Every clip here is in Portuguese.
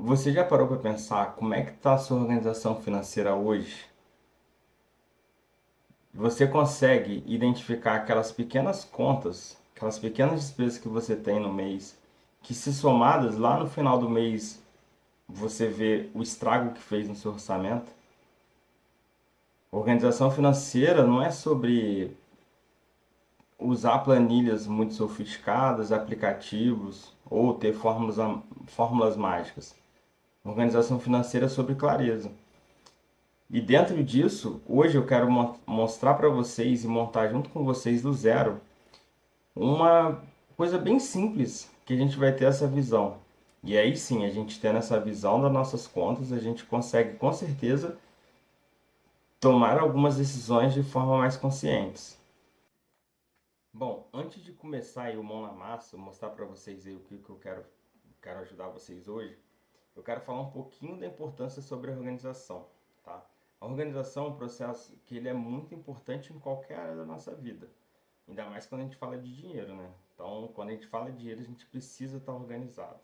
Você já parou para pensar como é que está a sua organização financeira hoje? Você consegue identificar aquelas pequenas contas, aquelas pequenas despesas que você tem no mês, que se somadas lá no final do mês você vê o estrago que fez no seu orçamento? Organização financeira não é sobre usar planilhas muito sofisticadas, aplicativos ou ter fórmulas mágicas. Organização financeira é sobre clareza. E dentro disso, hoje eu quero mostrar para vocês e montar junto com vocês do zero uma coisa bem simples que a gente vai ter essa visão. E aí sim, a gente tendo essa visão das nossas contas, a gente consegue com certeza tomar algumas decisões de forma mais conscientes. Bom, antes de começar aí o mão na massa, mostrar para vocês aí o que eu quero ajudar vocês hoje, eu quero falar um pouquinho da importância sobre a organização, tá? A organização é um processo que ele é muito importante em qualquer área da nossa vida, ainda mais quando a gente fala de dinheiro, né? Então, quando a gente fala de dinheiro, a gente precisa estar organizado,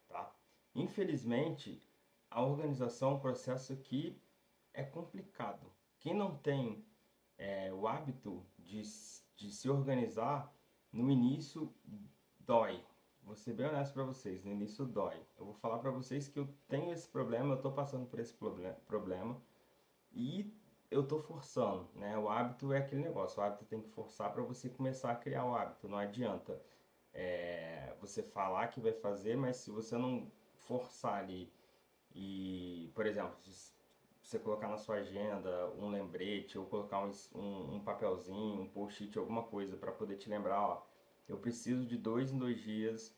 tá? Infelizmente, a organização é um processo que é complicado. Quem não tem o hábito de se organizar, no início dói. Vou ser bem honesto para vocês, no início dói. Eu vou falar para vocês que eu tenho esse problema, eu estou passando por esse problema e eu estou forçando, né? O hábito é aquele negócio, o hábito tem que forçar para você começar a criar o hábito. Não adianta você falar que vai fazer, mas se você não forçar ali e, por exemplo, se você colocar na sua agenda um lembrete ou colocar um papelzinho, um post-it, alguma coisa para poder te lembrar, ó, eu preciso de 2 em 2 dias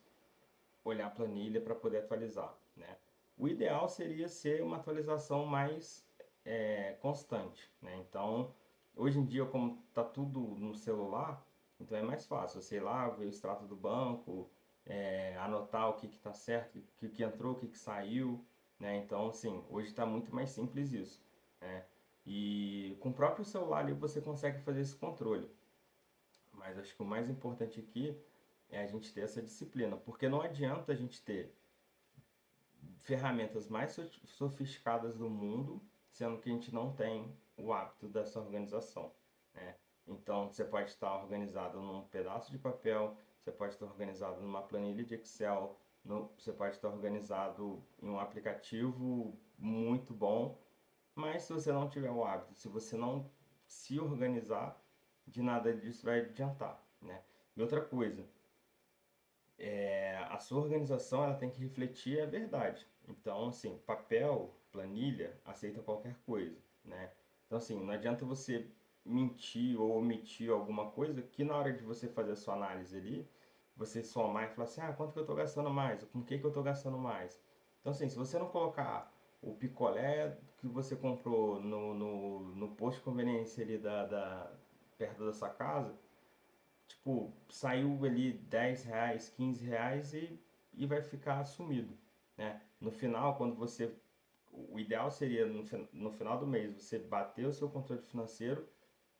olhar a planilha para poder atualizar, né? O ideal seria ser uma atualização mais constante, né? Então, hoje em dia, como está tudo no celular, então é mais fácil, sei lá, ver o extrato do banco, anotar o que está certo, o que entrou, o que saiu, né? Então, assim, hoje está muito mais simples isso, né? E com o próprio celular ali você consegue fazer esse controle. Mas acho que o mais importante aqui é a gente ter essa disciplina, porque não adianta a gente ter ferramentas mais sofisticadas do mundo, sendo que a gente não tem o hábito dessa organização, né? Então, você pode estar organizado num pedaço de papel, você pode estar organizado numa planilha de Excel, você pode estar organizado em um aplicativo muito bom, mas se você não tiver o hábito, se você não se organizar, de nada disso vai adiantar, né? E outra coisa, a sua organização ela tem que refletir a verdade. Então, assim, papel, planilha, aceita qualquer coisa, né? Então, assim, não adianta você mentir ou omitir alguma coisa que na hora de você fazer a sua análise ali, você somar e falar assim, ah, quanto que eu estou gastando mais? Com o que que eu estou gastando mais? Então, assim, se você não colocar o picolé que você comprou no posto de conveniência ali perto da sua casa, tipo, saiu ali R$ 10, R$ 15 e vai ficar sumido, né? No final, quando você... O ideal seria, no final do mês, você bater o seu controle financeiro,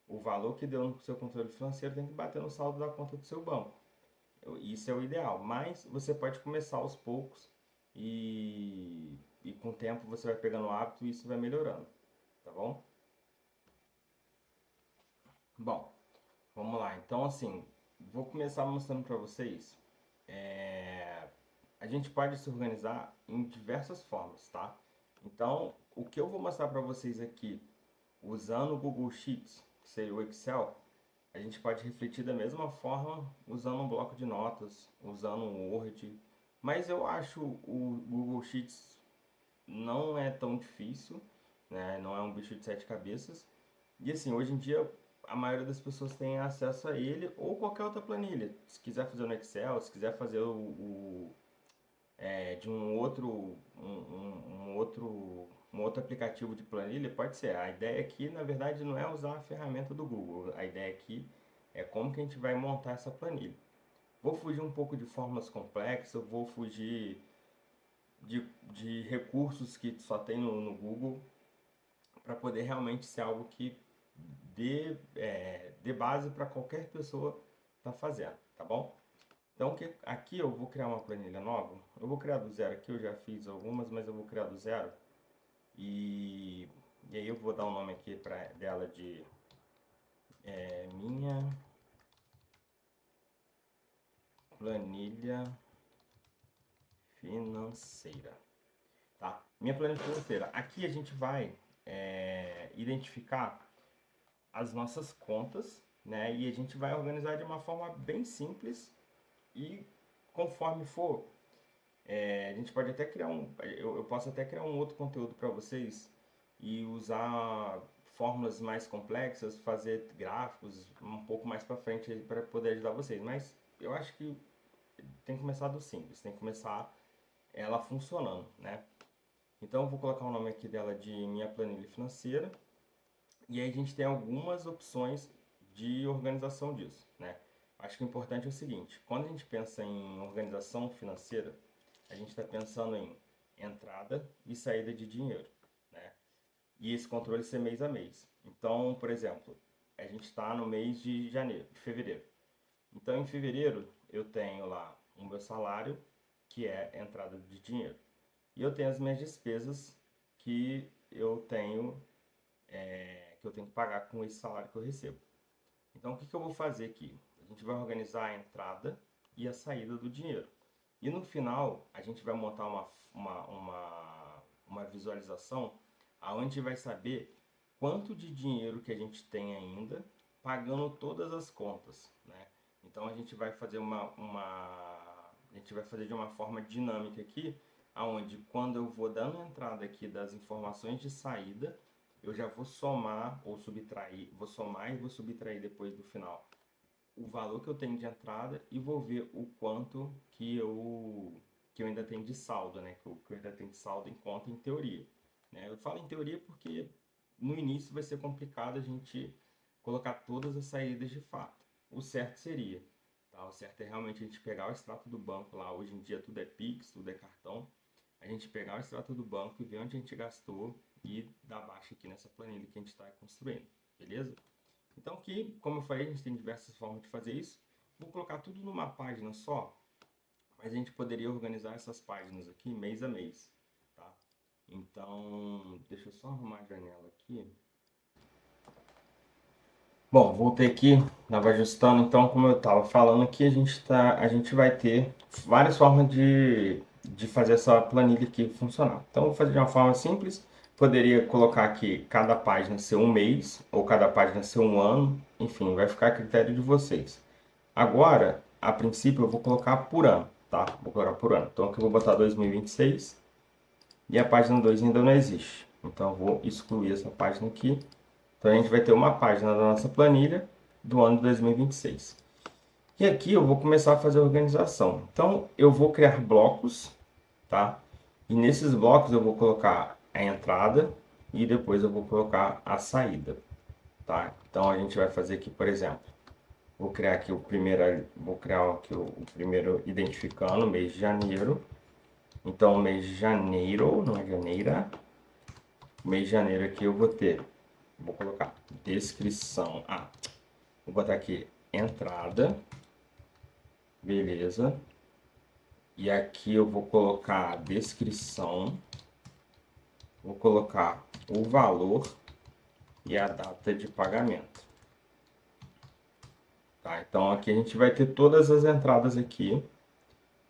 o valor que deu no seu controle financeiro tem que bater no saldo da conta do seu banco. Isso é o ideal, mas você pode começar aos poucos e com o tempo você vai pegando o hábito e isso vai melhorando, tá bom? Bom, vamos lá. Então, assim, vou começar mostrando para vocês. é, A gente pode se organizar em diversas formas, tá? Então, o que eu vou mostrar para vocês aqui, usando o Google Sheets, que seria o Excel, a gente pode refletir da mesma forma usando um bloco de notas, usando um Word. Mas eu acho o Google Sheets não é tão difícil, né? Não é um bicho de 7 cabeças. E assim, hoje em dia a maioria das pessoas tem acesso a ele ou qualquer outra planilha. Se quiser fazer no Excel, se quiser fazer de um outro aplicativo de planilha, pode ser. A ideia aqui, na verdade, não é usar a ferramenta do Google. A ideia aqui é como que a gente vai montar essa planilha. Vou fugir um pouco de formas complexas, vou fugir de recursos que só tem no Google para poder realmente ser algo que dê base para qualquer pessoa estar fazendo, tá bom? Então, aqui eu vou criar uma planilha nova. Eu vou criar do zero aqui, eu já fiz algumas, mas eu vou criar do zero. E, e aí eu vou dar um nome aqui para dela de minha planilha financeira. Tá? Minha planilha financeira. Aqui a gente vai identificar as nossas contas, né? E a gente vai organizar de uma forma bem simples e conforme for, a gente pode até criar eu posso até criar um outro conteúdo para vocês e usar fórmulas mais complexas, fazer gráficos um pouco mais para frente para poder ajudar vocês. Mas eu acho que tem que começar do simples, tem que começar ela funcionando, né? Então eu vou colocar o nome aqui dela de minha planilha financeira. E aí a gente tem algumas opções de organização disso, né? Acho que o importante é o seguinte, quando a gente pensa em organização financeira, a gente está pensando em entrada e saída de dinheiro, né? E esse controle ser mês a mês. Então, por exemplo, a gente está no mês de janeiro, de fevereiro. Então, em fevereiro, eu tenho lá o meu salário, que é entrada de dinheiro. E eu tenho as minhas despesas que que eu tenho que pagar com esse salário que eu recebo. Então, o que eu vou fazer aqui? A gente vai organizar a entrada e a saída do dinheiro. E no final, a gente vai montar uma visualização onde vai saber quanto de dinheiro que a gente tem ainda, pagando todas as contas, né? Então, a gente vai fazer a gente vai fazer de uma forma dinâmica aqui, aonde quando eu vou dando a entrada aqui das informações de saída, eu já vou somar ou subtrair, vou somar e vou subtrair depois do final o valor que eu tenho de entrada e vou ver o quanto que eu ainda tenho de saldo, né? Que eu ainda tenho de saldo em conta em teoria, né? Eu falo em teoria porque no início vai ser complicado a gente colocar todas as saídas de fato. O certo seria, tá? O certo é realmente a gente pegar o extrato do banco lá. Hoje em dia tudo é Pix, tudo é cartão. A gente pegar o extrato do banco e ver onde a gente gastou e dar baixa aqui nessa planilha que a gente está construindo, beleza? Então aqui, como eu falei, a gente tem diversas formas de fazer isso. Vou colocar tudo numa página só, mas a gente poderia organizar essas páginas aqui mês a mês, tá? Então, deixa eu só arrumar a janela aqui. Bom, voltei aqui, estava ajustando, então como eu estava falando aqui, a gente vai ter várias formas de fazer essa planilha aqui funcionar. Então, vou fazer de uma forma simples, poderia colocar aqui cada página ser um mês, ou cada página ser um ano, enfim, vai ficar a critério de vocês. Agora, a princípio, eu vou colocar por ano, tá? Vou colocar por ano. Então, aqui eu vou botar 2026 e a página 2 ainda não existe. Então, eu vou excluir essa página aqui. Então, a gente vai ter uma página da nossa planilha do ano de 2026. E aqui eu vou começar a fazer a organização. Então, eu vou criar blocos, tá? E nesses blocos eu vou colocar a entrada e depois eu vou colocar a saída, tá? Então, a gente vai fazer aqui, por exemplo, vou criar aqui vou criar aqui o primeiro identificando o mês de janeiro. Então, o mês de janeiro, não é janeira. O mês de janeiro aqui eu vou colocar descrição. Vou botar aqui entrada, beleza. E aqui eu vou colocar a descrição, vou colocar o valor e a data de pagamento. Tá? Então aqui a gente vai ter todas as entradas aqui.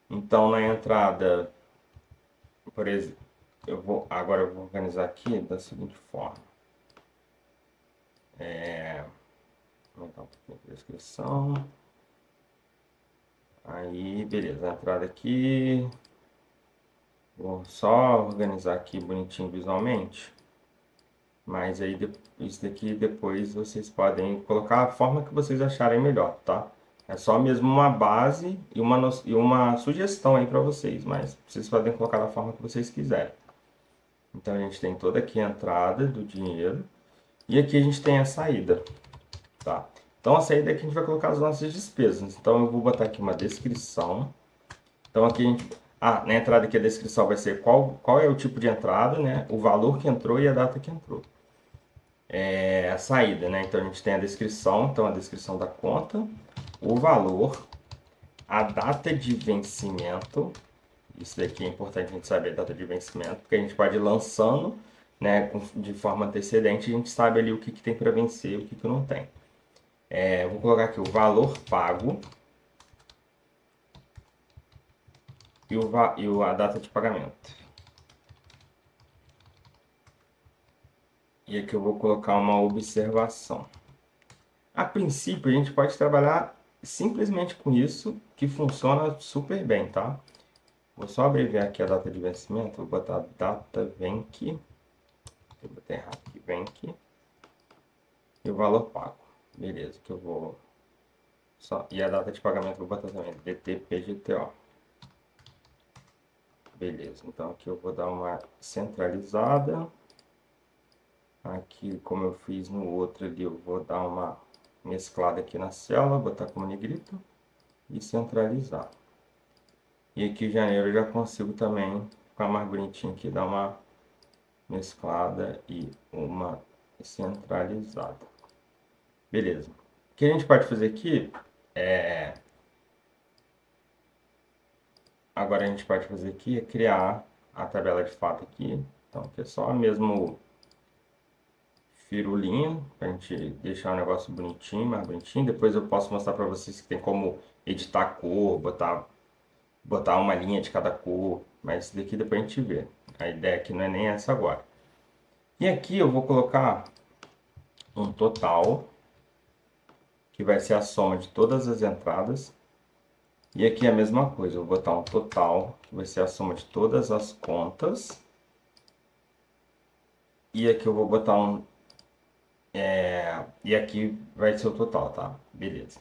Então na entrada, por exemplo, agora eu vou organizar aqui da seguinte forma. Aumentar um pouquinho a descrição. Aí, beleza, a entrada aqui. Vou só organizar aqui bonitinho visualmente. Mas aí isso daqui depois vocês podem colocar a forma que vocês acharem melhor, tá? É só mesmo uma base e uma sugestão aí para vocês, mas vocês podem colocar da forma que vocês quiserem. Então a gente tem toda aqui a entrada do dinheiro e aqui a gente tem a saída, tá? Então a saída é que a gente vai colocar as nossas despesas. Então eu vou botar aqui uma descrição. Então aqui a gente, na entrada aqui a descrição vai ser qual é o tipo de entrada, né? O valor que entrou e a data que entrou. A saída, né? Então a gente tem a descrição, então a descrição da conta, o valor, a data de vencimento. Isso daqui é importante a gente saber a data de vencimento, porque a gente pode ir lançando, né, de forma antecedente, a gente sabe ali o que, que tem para vencer e o que, que não tem. Vou colocar aqui o valor pago e a data de pagamento. E aqui eu vou colocar uma observação. A princípio, a gente pode trabalhar simplesmente com isso, que funciona super bem, tá? Vou só abreviar aqui a data de vencimento, vou botar data venc, eu botei errado aqui, venc, e o valor pago. Beleza, que eu vou... E a data de pagamento eu vou botar também, DTPGTO. Beleza, então aqui eu vou dar uma centralizada. Aqui, como eu fiz no outro ali, eu vou dar uma mesclada aqui na célula, botar como negrito e centralizar. E aqui em janeiro eu já consigo também ficar mais bonitinho aqui, dar uma mesclada e uma centralizada. Beleza. O que a gente pode fazer aqui agora a gente pode fazer aqui é criar a tabela de fato aqui. Então aqui é só mesmo firulinha, para a gente deixar o negócio bonitinho, mais bonitinho. Depois eu posso mostrar para vocês que tem como editar cor, botar uma linha de cada cor, mas isso daqui depois a gente vê. A ideia aqui não é nem essa agora. E aqui eu vou colocar um total, que vai ser a soma de todas as entradas. E aqui é a mesma coisa, eu vou botar um total, que vai ser a soma de todas as contas. E aqui eu vou botar um... E aqui vai ser o total, tá? Beleza.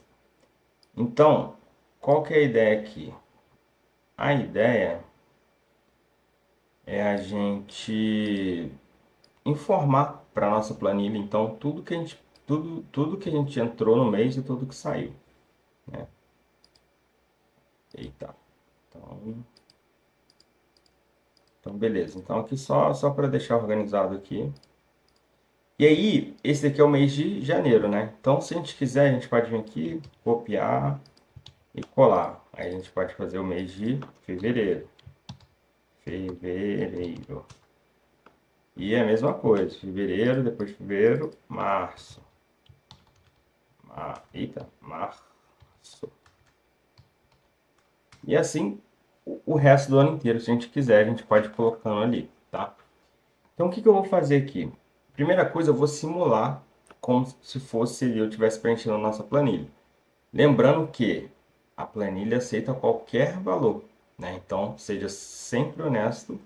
Então, qual que é a ideia aqui? A ideia é a gente informar para nossa planilha, então, tudo que a gente entrou no mês e tudo que saiu, né? Eita. Então, beleza. Então, aqui só para deixar organizado aqui. E aí, esse daqui é o mês de janeiro, né? Então, se a gente quiser, a gente pode vir aqui, copiar e colar. Aí a gente pode fazer o mês de fevereiro. Fevereiro. E é a mesma coisa. Fevereiro, depois de fevereiro, março. Eita, março. E assim, o resto do ano inteiro, se a gente quiser, a gente pode ir colocando ali, tá? Então, o que que eu vou fazer aqui? Primeira coisa, eu vou simular como se fosse eu estivesse preenchendo a nossa planilha. Lembrando que a planilha aceita qualquer valor, né? Então, seja sempre honesto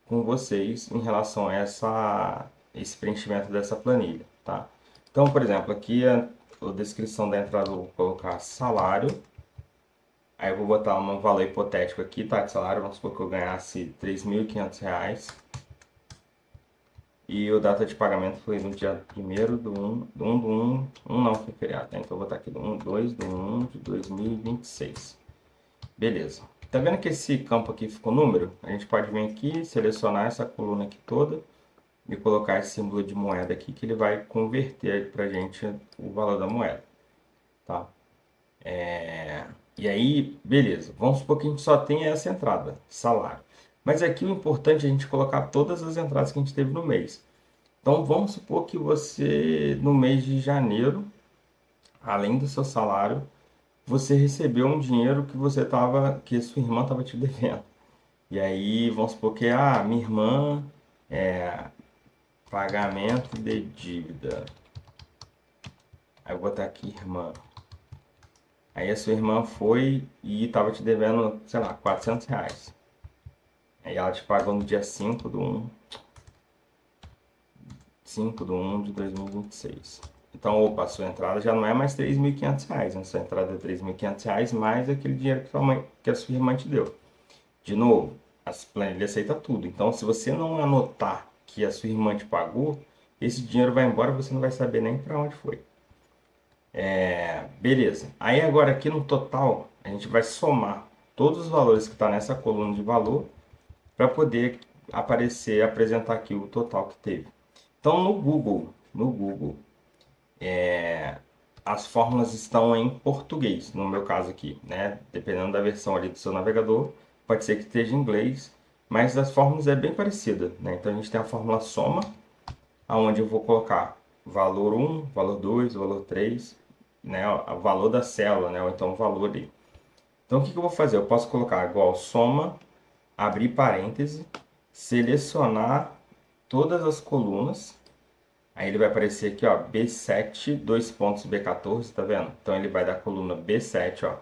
com vocês em relação a esse preenchimento dessa planilha, tá? Então, por exemplo, aqui a descrição da entrada eu vou colocar salário. Aí eu vou botar um valor hipotético aqui, tá? De salário, vamos supor que eu ganhasse R$ 3.500. E o data de pagamento foi no dia 1º do 1, do 1 do 1, 1 não foi feriado, né? Então eu vou botar aqui do 1, 2 do 1 de 2026. Beleza. Tá vendo que esse campo aqui ficou número? A gente pode vir aqui, selecionar essa coluna aqui toda e colocar esse símbolo de moeda aqui que ele vai converter pra gente o valor da moeda, tá? E aí, beleza. Vamos supor que a gente só tenha essa entrada, salário. Mas aqui o importante é a gente colocar todas as entradas que a gente teve no mês. Então vamos supor que você, no mês de janeiro, além do seu salário, você recebeu um dinheiro que sua irmã estava te devendo. E aí vamos supor que minha irmã pagamento de dívida. Aí eu vou botar aqui irmã. Aí a sua irmã foi e estava te devendo, sei lá, R$ 400. Aí ela te pagou no dia 5 de 1 de 2026. Então, opa, a sua entrada já não é mais R$ 3.500, né? Sua entrada é R$ 3.500 mais aquele dinheiro que a sua irmã te deu. De novo, as planilhas aceitam tudo. Então, se você não anotar que a sua irmã te pagou, esse dinheiro vai embora, você não vai saber nem para onde foi. Beleza. Aí agora aqui no total, a gente vai somar todos os valores que estão nessa coluna de valor para poder apresentar aqui o total que teve. Então no Google, as fórmulas estão em português, no meu caso aqui, né? Dependendo da versão ali do seu navegador, pode ser que esteja em inglês, mas as fórmulas é bem parecida, né? Então a gente tem a fórmula soma, aonde eu vou colocar valor 1, valor 2, valor 3, né? O valor da célula, né? Ou então o valor ali. Então o que que eu vou fazer? Eu posso colocar igual soma, abrir parêntese, selecionar todas as colunas. Aí ele vai aparecer aqui, ó, B7, dois pontos B14, tá vendo? Então ele vai da coluna B7, ó,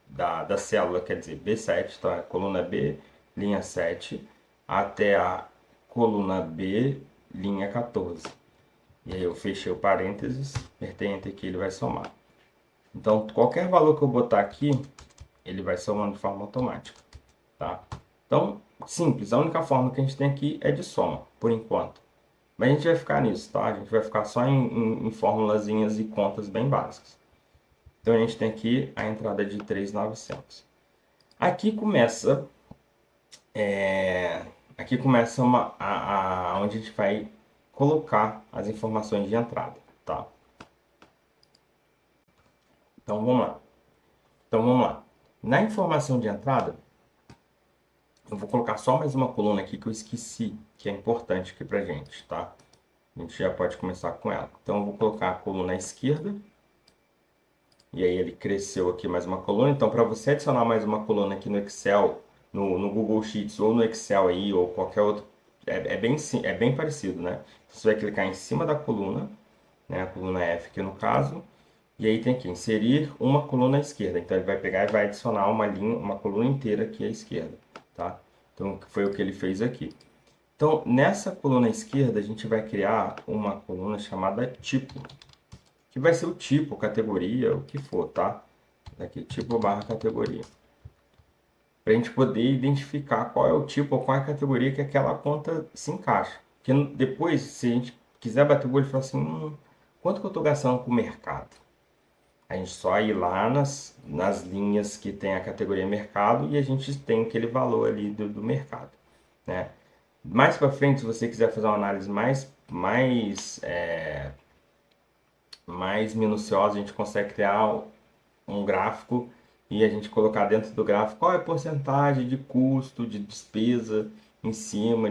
da célula, quer dizer, B7, então é a coluna B, linha 7, até a coluna B, linha 14. E aí eu fechei o parênteses, apertei Enter aqui, ele vai somar. Então qualquer valor que eu botar aqui, ele vai somando de forma automática, tá? Então, simples, a única forma que a gente tem aqui é de soma, por enquanto. Mas a gente vai ficar nisso, tá? A gente vai ficar só em formulazinhas e contas bem básicas. Então a gente tem aqui a entrada de 3.900. Aqui começa, aqui começa onde a gente vai colocar as informações de entrada, tá? Então vamos lá. Então vamos lá. Na informação de entrada, eu vou colocar só mais uma coluna aqui que eu esqueci, que é importante aqui pra gente, tá? A gente já pode começar com ela. Então eu vou colocar a coluna esquerda. E aí ele cresceu aqui mais uma coluna. Então, para você adicionar mais uma coluna aqui no Excel, no Google Sheets ou no Excel aí, ou qualquer outro, é bem parecido, né? Você vai clicar em cima da coluna, né? A coluna F aqui no caso. E aí tem que inserir uma coluna à esquerda. Então ele vai pegar e vai adicionar uma linha, uma coluna inteira aqui à esquerda, tá? Então foi o que ele fez aqui. Então, nessa coluna esquerda, a gente vai criar uma coluna chamada tipo, que vai ser o tipo, categoria, o que for, tá? Aqui, tipo barra categoria. Para a gente poder identificar qual é o tipo ou qual é a categoria que aquela conta se encaixa. Porque depois, se a gente quiser bater o olho e falar assim, quanto que eu estou gastando com o mercado? A gente só ir lá nas linhas que tem a categoria mercado e a gente tem aquele valor ali do mercado, né? Mais para frente, se você quiser fazer uma análise mais minuciosa, a gente consegue criar um gráfico e a gente colocar dentro do gráfico qual é a porcentagem de custo, de despesa em cima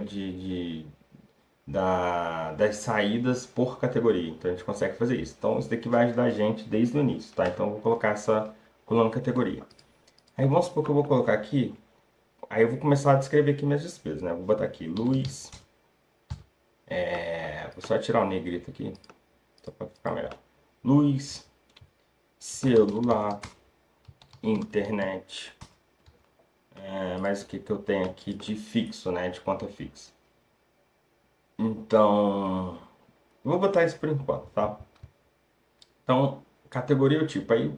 das saídas por categoria. Então a gente consegue fazer isso. Então isso daqui vai ajudar a gente desde o início, tá? Então eu vou colocar essa coluna categoria. Aí vamos supor que eu vou colocar aqui, aí eu vou começar a descrever aqui minhas despesas, né? Vou botar aqui luz, vou só tirar o negrito aqui, só para ficar melhor. Luz, celular, internet. Mas o que que eu tenho aqui de fixo, né? De conta fixa. Então, eu vou botar isso por enquanto, tá? Então, categoria ou tipo. Aí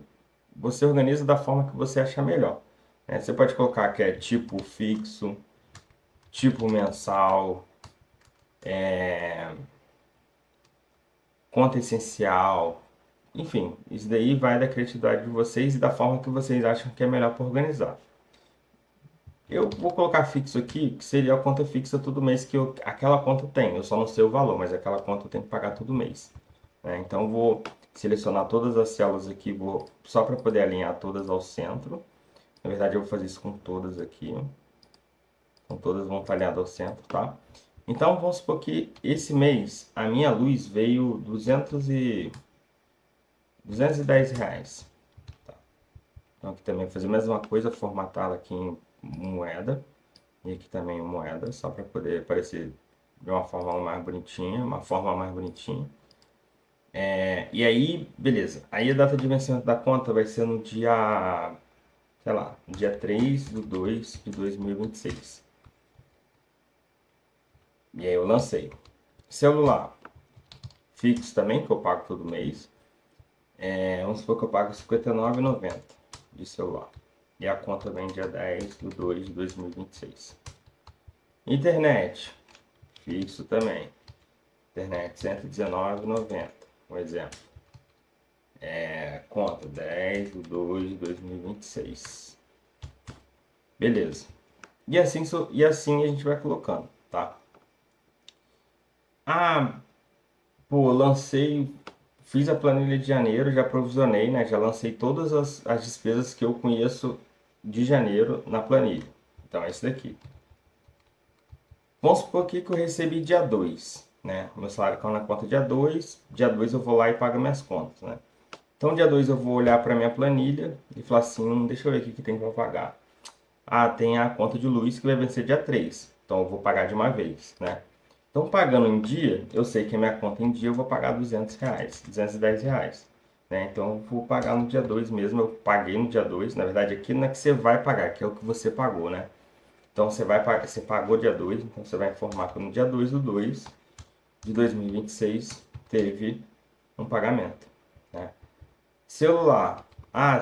você organiza da forma que você achar melhor, né? Você pode colocar que é tipo fixo, tipo mensal, conta essencial. Enfim, isso daí vai da criatividade de vocês e da forma que vocês acham que é melhor para organizar. Eu vou colocar fixo aqui, que seria a conta fixa todo mês que aquela conta tem. Eu só não sei o valor, mas aquela conta eu tenho que pagar todo mês, né? Então eu vou selecionar todas as células aqui, só para poder alinhar todas ao centro. Na verdade eu vou fazer isso com todas aqui. Então todas vão estar alinhadas ao centro, tá? Então vamos supor que esse mês a minha luz veio 210 reais. Tá? Então aqui também vou fazer a mesma coisa, formatá-la aqui em moeda. E aqui também moeda, só para poder aparecer de uma forma mais bonitinha, uma forma mais bonitinha. E aí, beleza. Aí a data de vencimento da conta vai ser no dia, sei lá, dia 3/2/2026. E aí eu lancei. Celular fixo também, que eu pago todo mês. Vamos supor que eu pago R$ 59,90 de celular. E a conta vem dia 10/2/2026. Internet, fixo também. Internet R$ 119,90, um exemplo. Conta 10/2/2026. Beleza. E assim a gente vai colocando, tá? Ah, pô, lancei, fiz a planilha de janeiro, já provisionei, né? Já lancei todas as despesas que eu conheço de janeiro na planilha. Então é isso daqui. Vamos supor aqui que eu recebi dia 2, né? Meu salário caiu na conta dia 2 eu vou lá e pago minhas contas, né? Então dia 2 eu vou olhar para minha planilha e falar assim, deixa eu ver o que tem para pagar. Ah, tem a conta de luz que vai vencer dia 3, então eu vou pagar de uma vez, né? Então pagando em dia, eu sei que a minha conta em dia eu vou pagar R$ 200, R$ 210, né? Então eu vou pagar no dia 2 mesmo, eu paguei no dia 2, na verdade aqui não é que você vai pagar, que é o que você pagou, né? Então você vai pagar, você pagou dia 2, então você vai informar que no dia 2 do 2 de 2026 teve um pagamento, né? Celular,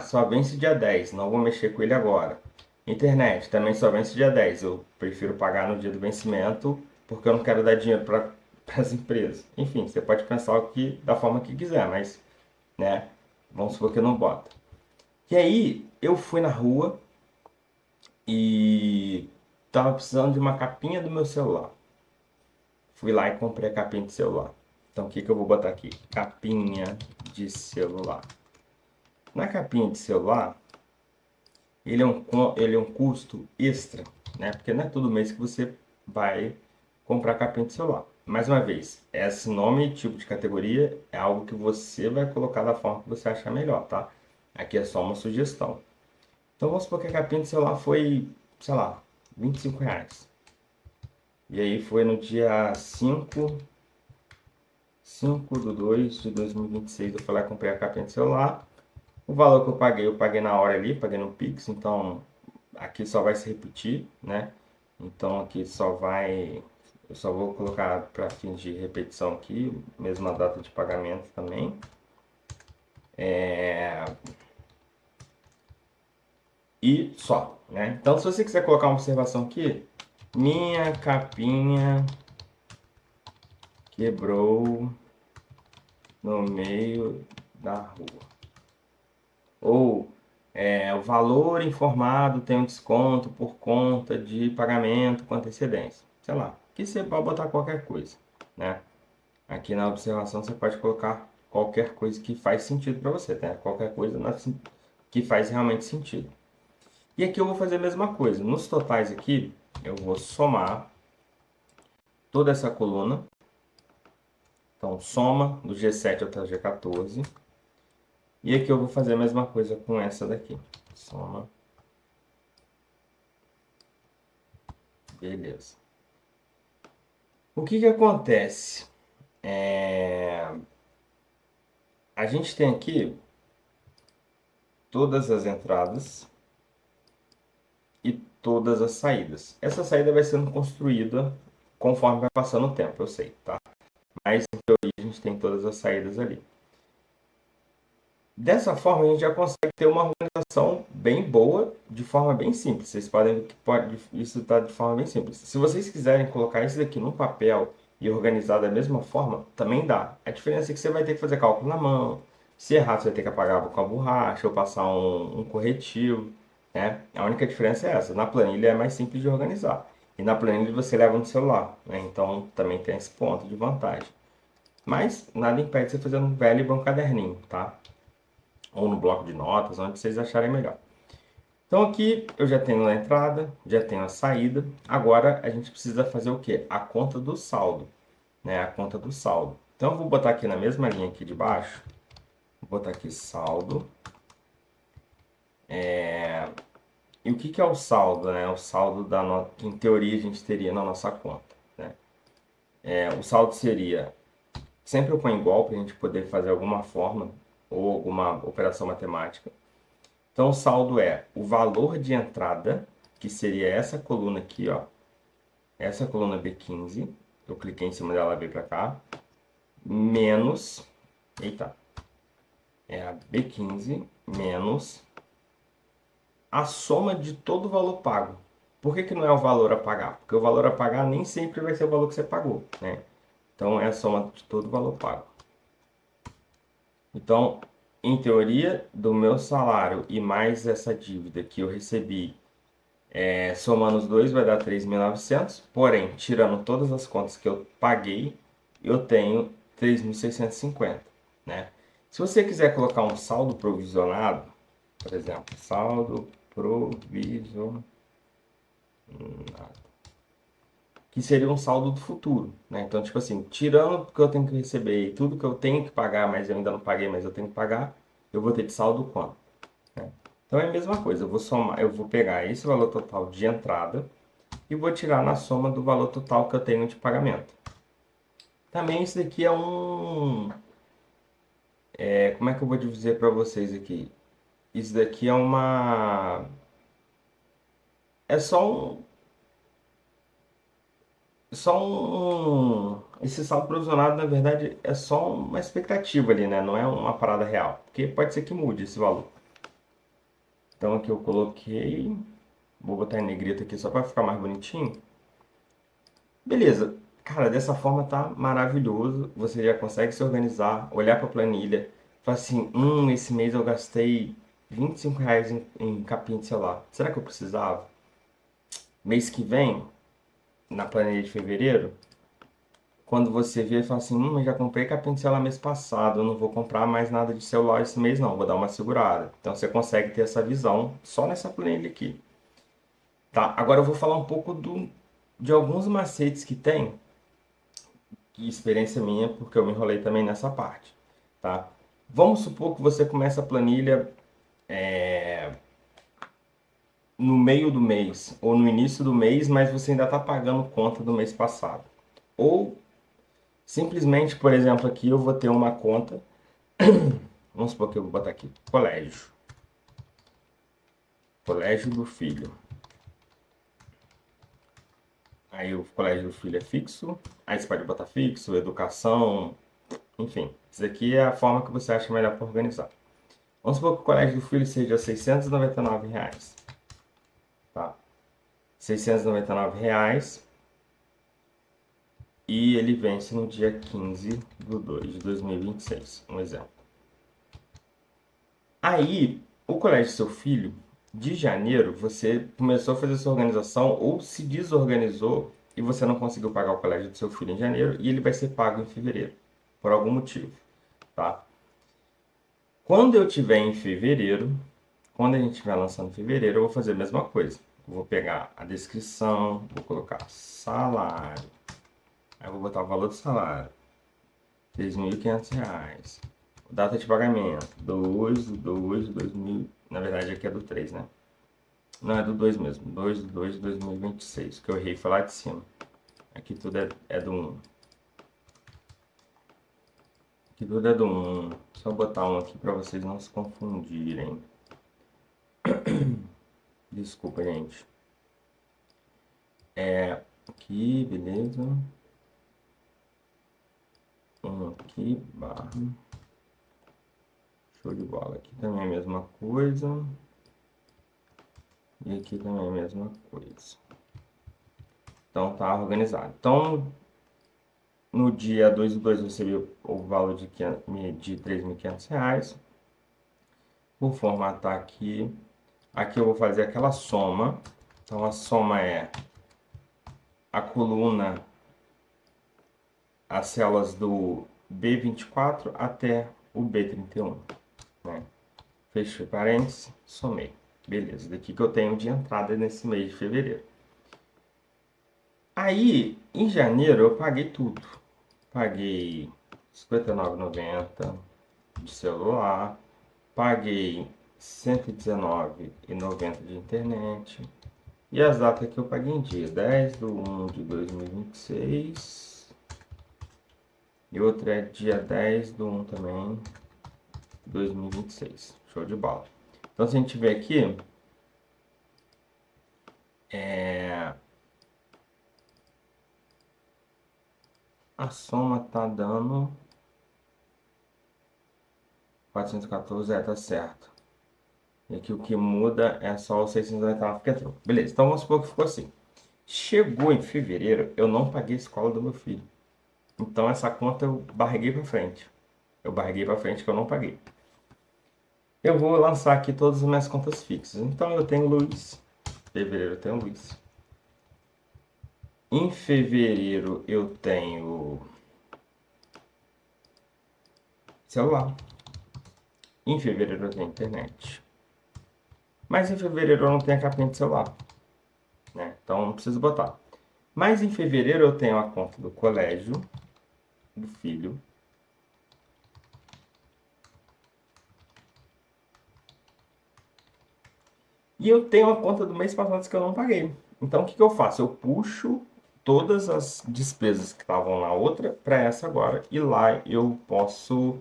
só vence dia 10, não vou mexer com ele agora. Internet, também só vence dia 10, eu prefiro pagar no dia do vencimento, porque eu não quero dar dinheiro para as empresas. Enfim, você pode pensar o que, da forma que quiser, mas, né, vamos supor que eu não boto. E aí, eu fui na rua e tava precisando de uma capinha do meu celular. Fui lá e comprei a capinha de celular. Então, o que que eu vou botar aqui? Capinha de celular. Na capinha de celular, ele é um custo extra, né? Porque não é todo mês que você vai comprar capinha de celular. Mais uma vez, esse nome e tipo de categoria é algo que você vai colocar da forma que você achar melhor, tá? Aqui é só uma sugestão. Então vamos supor que a capinha de celular foi, sei lá, R$ 25. E aí foi no dia 5 de 2 de 2026, eu fui lá e comprei a capinha de celular. O valor que eu paguei na hora ali, paguei no Pix, então aqui só vai se repetir, né? Então aqui só vai, eu só vou colocar para fins de repetição aqui, mesma data de pagamento também. E só, né? Então se você quiser colocar uma observação aqui, minha capinha quebrou no meio da rua. Ou o valor informado tem um desconto por conta de pagamento com antecedência. Sei lá, aqui você pode botar qualquer coisa, né? Aqui na observação você pode colocar qualquer coisa que faz sentido para você, né? Qualquer coisa que faz realmente sentido. E aqui eu vou fazer a mesma coisa. Nos totais aqui, eu vou somar toda essa coluna. Então, soma do G7 até o G14. E aqui eu vou fazer a mesma coisa com essa daqui. Soma. Beleza. O que que acontece? A gente tem aqui todas as entradas e todas as saídas. Essa saída vai sendo construída conforme vai passando o tempo, eu sei, tá? Mas em teoria a gente tem todas as saídas ali. Dessa forma a gente já consegue ter uma organização bem boa, de forma bem simples. Vocês podem ver que isso está de forma bem simples. Se vocês quiserem colocar isso daqui num papel e organizar da mesma forma, também dá. A diferença é que você vai ter que fazer cálculo na mão. Se errar, você vai ter que apagar com a borracha ou passar um corretivo, né? A única diferença é essa. Na planilha é mais simples de organizar. E na planilha você leva no celular, né? Então também tem esse ponto de vantagem. Mas nada impede você fazer um velho e bom caderninho, tá? Ou no bloco de notas, onde vocês acharem melhor. Então aqui eu já tenho a entrada, já tenho a saída. Agora a gente precisa fazer o quê? A conta do saldo, né? A conta do saldo. Então eu vou botar aqui na mesma linha aqui de baixo, vou botar aqui saldo. E o que que é o saldo, né? O saldo que em teoria a gente teria na nossa conta, né? O saldo seria, sempre eu ponho igual para a gente poder fazer alguma forma ou alguma operação matemática. Então, o saldo é o valor de entrada, que seria essa coluna aqui, ó. Essa coluna B15. Eu cliquei em cima dela, veio para cá. Menos, eita, é a B15 menos a soma de todo o valor pago. Por que que não é o valor a pagar? Porque o valor a pagar nem sempre vai ser o valor que você pagou, né? Então, é a soma de todo o valor pago. Então, em teoria, do meu salário e mais essa dívida que eu recebi, somando os dois vai dar 3.900, porém, tirando todas as contas que eu paguei, eu tenho 3.650, né? Se você quiser colocar um saldo provisionado, por exemplo, saldo provisionado, que seria um saldo do futuro, né? Então, tipo assim, tirando o que eu tenho que receber e tudo que eu tenho que pagar, mas eu ainda não paguei, mas eu tenho que pagar, eu vou ter de saldo quanto, né? Então é a mesma coisa, eu vou somar, eu vou pegar esse valor total de entrada e vou tirar na soma do valor total que eu tenho de pagamento. Também isso daqui é como é que eu vou dizer para vocês aqui? Isso daqui é uma, é esse saldo provisionado, na verdade, é só uma expectativa ali, né? Não é uma parada real, porque pode ser que mude esse valor. Então aqui eu coloquei, vou botar em negrito aqui só para ficar mais bonitinho. Beleza. Cara, dessa forma tá maravilhoso. Você já consegue se organizar, olhar para a planilha, falar assim, esse mês eu gastei R$ 25 em capinha de celular. Será que eu precisava? Mês que vem, na planilha de fevereiro, quando você vê e fala assim, eu já comprei capinha de celular mês passado, eu não vou comprar mais nada de celular esse mês não, vou dar uma segurada. Então você consegue ter essa visão só nessa planilha aqui. Tá? Agora eu vou falar um pouco de alguns macetes que tem, que experiência minha, porque eu me enrolei também nessa parte, tá? Vamos supor que você começa a planilha no meio do mês ou no início do mês, mas você ainda está pagando conta do mês passado. Ou simplesmente, por exemplo, aqui eu vou ter uma conta, vamos supor que eu vou botar aqui, colégio do filho. Aí o colégio do filho é fixo, aí você pode botar fixo, educação, enfim. Isso aqui é a forma que você acha melhor para organizar. Vamos supor que o colégio do filho seja R$ 699, tá? R$ 699 e ele vence no dia 15/2/2026, um exemplo. Aí, o colégio do seu filho, de janeiro, você começou a fazer sua organização ou se desorganizou e você não conseguiu pagar o colégio do seu filho em janeiro e ele vai ser pago em fevereiro, por algum motivo, tá? Quando eu tiver em fevereiro, quando a gente estiver lançando em fevereiro, eu vou fazer a mesma coisa. Eu vou pegar a descrição, vou colocar salário, aí eu vou botar o valor do salário, R$ 3.500. Data de pagamento, 2/2/2000. Na verdade, aqui é do 3, né? Não, é do 2 mesmo. 2/2/2026. Que eu errei foi lá de cima. Aqui tudo é do 1. Aqui tudo é do 1. Só botar um aqui para vocês não se confundirem. Desculpa, gente. Aqui, beleza. Aqui, barra. Show de bola. Aqui também é a mesma coisa. E aqui também é a mesma coisa. Então tá organizado. Então, no dia 2/2 eu recebi o valor de R$ 3.500. Vou formatar aqui. Aqui eu vou fazer aquela soma. Então a soma é a coluna, as células do B24 até o B31, né? Fechei parênteses, somei. Beleza, daqui que eu tenho de entrada nesse mês de fevereiro. Aí, em janeiro, eu paguei tudo. Paguei R$ 59,90 de celular, paguei R$ 119,90 de internet. E as datas que eu paguei em dia: 10/1/2026. E outra é dia 10/1 também, 2026. Show de bola. Então, se a gente ver aqui, a soma tá dando 414, tá certo. E aqui o que muda é só o 699 que entrou. Beleza, então vamos supor que ficou assim. Chegou em fevereiro, eu não paguei a escola do meu filho. Então essa conta eu barriguei para frente. Eu barriguei para frente que eu não paguei. Eu vou lançar aqui todas as minhas contas fixas. Então eu tenho luz. Fevereiro eu tenho luz. Em fevereiro eu tenho celular. Em fevereiro eu tenho internet. Mas em fevereiro eu não tenho a capinha de celular, né? Então não preciso botar. Mas em fevereiro eu tenho a conta do colégio, do filho. E eu tenho a conta do mês passado que eu não paguei. Então o que que eu faço? Eu puxo todas as despesas que estavam na outra para essa agora. E lá eu posso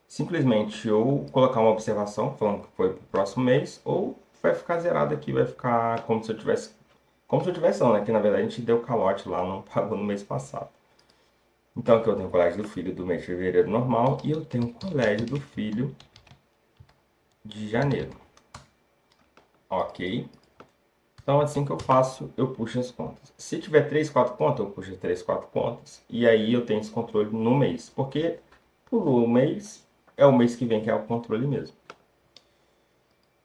simplesmente ou colocar uma observação falando que foi para o próximo mês, ou vai ficar zerado aqui, vai ficar como se eu tivesse. Como se eu tivesse não, né? Que na verdade a gente deu calote lá, não pagou no mês passado. Então aqui eu tenho o colégio do filho do mês de fevereiro normal e eu tenho o colégio do filho de janeiro. Ok? Então, assim que eu faço, eu puxo as contas. Se tiver 3, 4 contas, eu puxo 3, 4 contas. E aí eu tenho esse controle no mês. Porque pulou o mês, é o mês que vem que é o controle mesmo.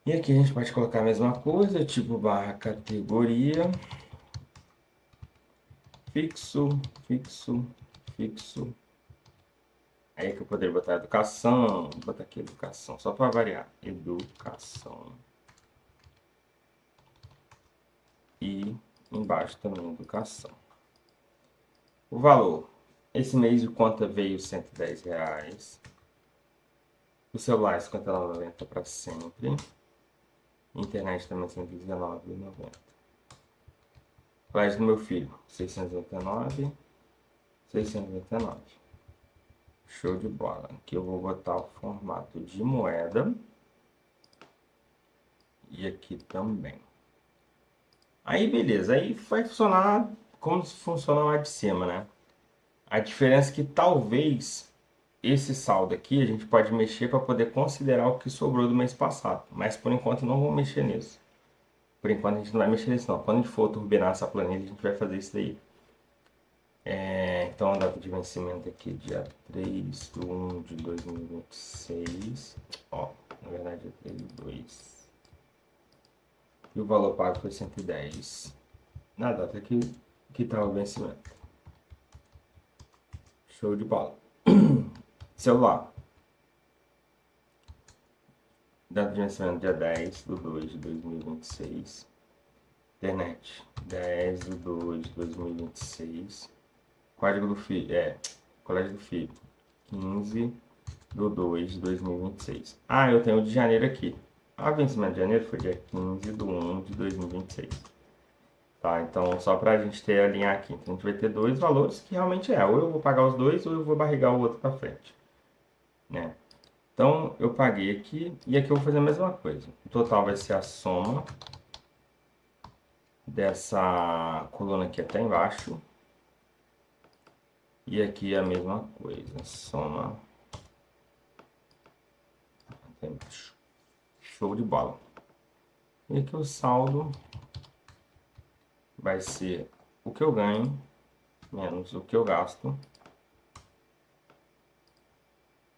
E aqui a gente pode colocar a mesma coisa, tipo barra categoria, fixo, fixo, fixo. Aí que eu poderia botar educação, vou botar aqui educação, só para variar. Educação. E embaixo também educação. O valor. Esse mês de conta veio R$ 110. O celular 59,90 para sempre. Internet também 119,90. Colégio do meu filho 689. 689. Show de bola. Aqui eu vou botar o formato de moeda. E aqui também. Aí beleza. Aí vai funcionar como se funciona lá de cima, né? A diferença é que talvez esse saldo aqui a gente pode mexer para poder considerar o que sobrou do mês passado. Mas por enquanto não vou mexer nisso. Por enquanto a gente não vai mexer nisso não. Quando a gente for turbinar essa planilha, a gente vai fazer isso daí. Então a data de vencimento aqui, dia 3 de 1 de 2026. Ó, na verdade é 3 de 2. E o valor pago foi 110. Na data que está o vencimento. Show de bola. Celular. Data de vencimento dia 10 de 2 de 2026. Internet. 10 de 2 de 2026. Código do filho. Colégio do filho. 15 de 2 de 2026. Ah, eu tenho o de janeiro aqui. A vencimento de janeiro foi dia 15 de 1 de 2026. Tá, então só pra gente ter alinhar aqui. Então a gente vai ter dois valores que realmente é. Ou eu vou pagar os dois ou eu vou barrigar o outro pra frente. Né? Então eu paguei aqui e aqui eu vou fazer a mesma coisa. O total vai ser a soma dessa coluna aqui até embaixo. E aqui a mesma coisa. Soma até embaixo. Show de bola. E aqui o saldo vai ser o que eu ganho menos o que eu gasto.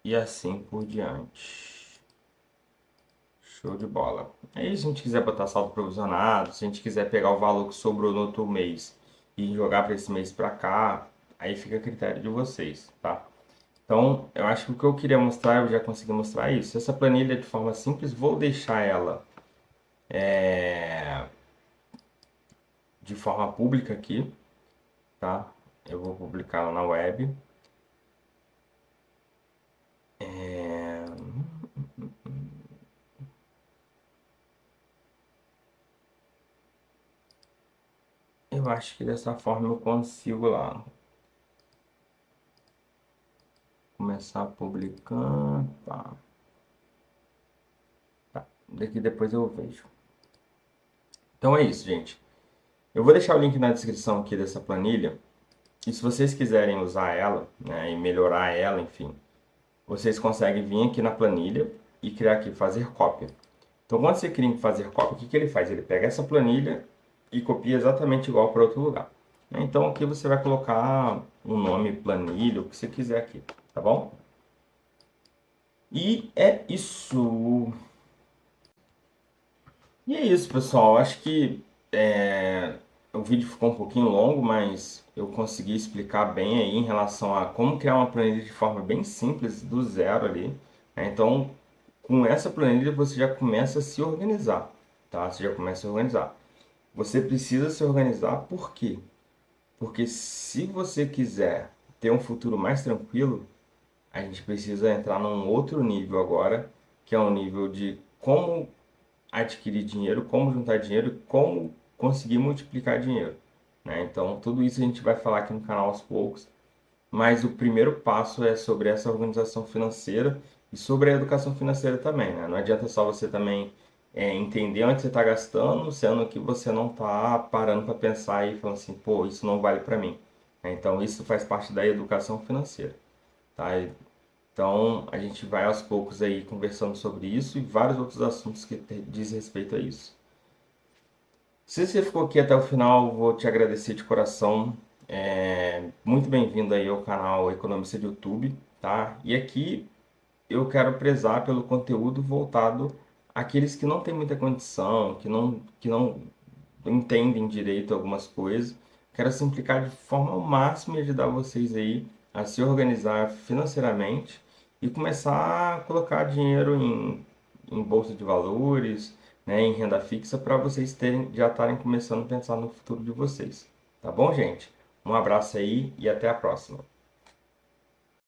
E assim por diante. Show de bola. Aí, se a gente quiser botar saldo provisionado, se a gente quiser pegar o valor que sobrou no outro mês e jogar para esse mês para cá, aí fica a critério de vocês, tá? Então, eu acho que o que eu queria mostrar, eu já consegui mostrar isso. Essa planilha de forma simples, vou deixar ela de forma pública aqui, tá? Eu vou publicar ela na web. Eu acho que dessa forma eu consigo lá começar publicando, tá? Tá, daqui depois eu vejo. Então é isso, gente. Eu vou deixar o link na descrição aqui dessa planilha. E se vocês quiserem usar ela, né, e melhorar ela, enfim, vocês conseguem vir aqui na planilha e criar aqui, fazer cópia. Então, quando você cria em fazer cópia, o que que ele faz? Ele pega essa planilha e copia exatamente igual para outro lugar. Então, aqui você vai colocar um nome, planilha, o que você quiser aqui, tá bom? E é isso. E é isso, pessoal. Acho que o vídeo ficou um pouquinho longo, mas eu consegui explicar bem aí em relação a como criar uma planilha de forma bem simples, do zero ali, né? Então, com essa planilha você já começa a se organizar, tá? Você já começa a organizar. Você precisa se organizar por quê? Porque se você quiser ter um futuro mais tranquilo, a gente precisa entrar num outro nível agora, que é um nível de como adquirir dinheiro, como juntar dinheiro, como conseguir multiplicar dinheiro, né? Então, tudo isso a gente vai falar aqui no canal aos poucos, mas o primeiro passo é sobre essa organização financeira e sobre a educação financeira também, né? Não adianta só você também entender onde você está gastando, sendo que você não está parando para pensar e falando assim, pô, isso não vale para mim, né? Então, isso faz parte da educação financeira, tá? Então, a gente vai aos poucos aí conversando sobre isso e vários outros assuntos que diz respeito a isso. Se você ficou aqui até o final, vou te agradecer de coração. Muito bem-vindo aí ao canal Economista de YouTube, tá? E aqui eu quero prezar pelo conteúdo voltado àqueles que não têm muita condição, que não entendem direito algumas coisas. Quero simplificar de forma ao máximo e ajudar vocês aí a se organizar financeiramente e começar a colocar dinheiro em bolsa de valores, né, em renda fixa, para vocês terem, já estarem começando a pensar no futuro de vocês. Tá bom, gente? Um abraço aí e até a próxima.